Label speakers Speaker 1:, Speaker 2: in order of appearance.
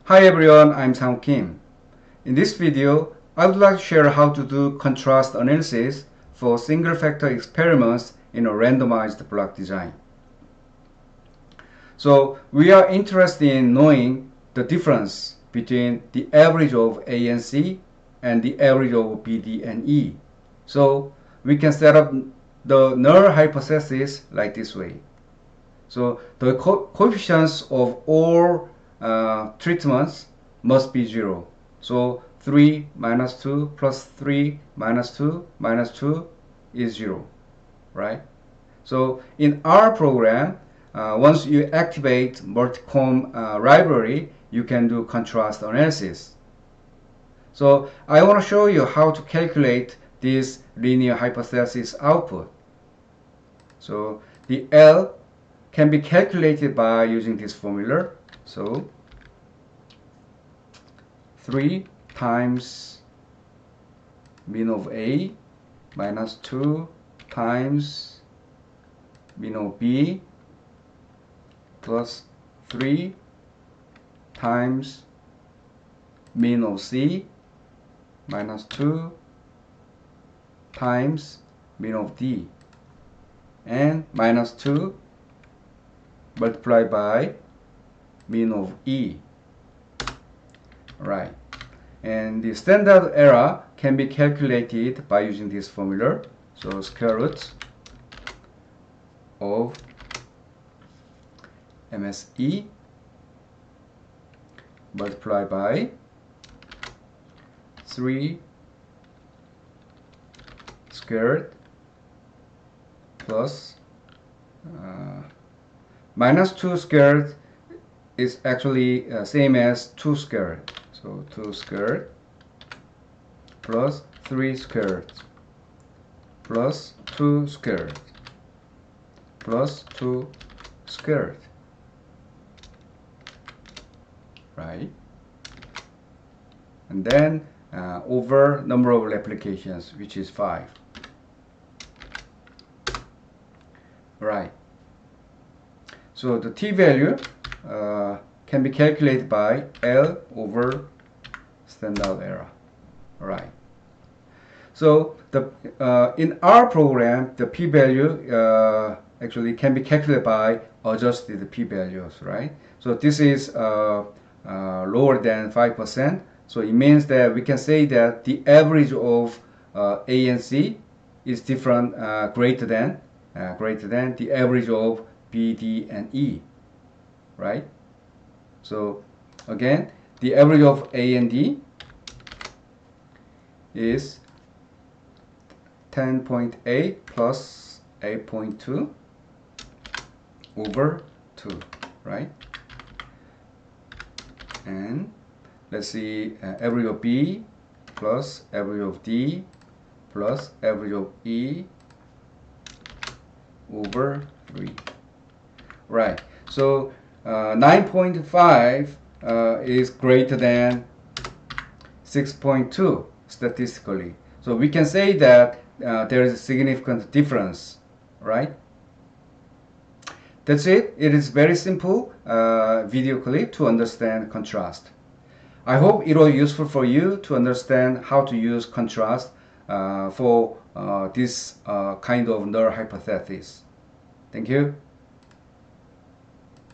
Speaker 1: Hi everyone, I'm Sangwoo Kim. In this video, I would like to share how to do contrast analysis for single factor experiments in a randomized block design. So we are interested in knowing the difference between the average of A and C and the average of B, D, and E. So we can set up the null hypothesis like this way. So the coefficients of all treatments must be 0. So 3 minus 2 plus 3 minus 2 minus 2 is 0, right? So in our program, once you activate multicom library, you can do contrast analysis. So I want to show you how to calculate this linear hypothesis output. So the L can be calculated by using this formula. So 3 times mean of A minus 2 times mean of B plus 3 times mean of C minus 2 times mean of D and minus 2 multiplied by mean of E. Right. And the standard error can be calculated by using this formula. So square root of MSE multiplied by 3 squared plus minus 2 squared is actually same as 2 squared. So 2 squared plus 3 squared plus 2 squared plus 2 squared. Right? And then over number of replications, which is 5. Right. So the t-value can be calculated by L over standard error. Right. So the in our program, the p-value actually can be calculated by adjusted p-values. Right. So this is lower than 5%. So it means that we can say that the average of A and C is different, greater than the average of B, D, and E, right? So again, the average of A and D is 10.8 plus 8.2 over 2, right? And let's see, average of B plus average of D plus average of E over 3. Right. So 9.5 is greater than 6.2 statistically. So we can say that there is a significant difference, right? That's it. It is very simple video clip to understand contrast. I hope it was useful for you to understand how to use contrast for this kind of null hypothesis. Thank you.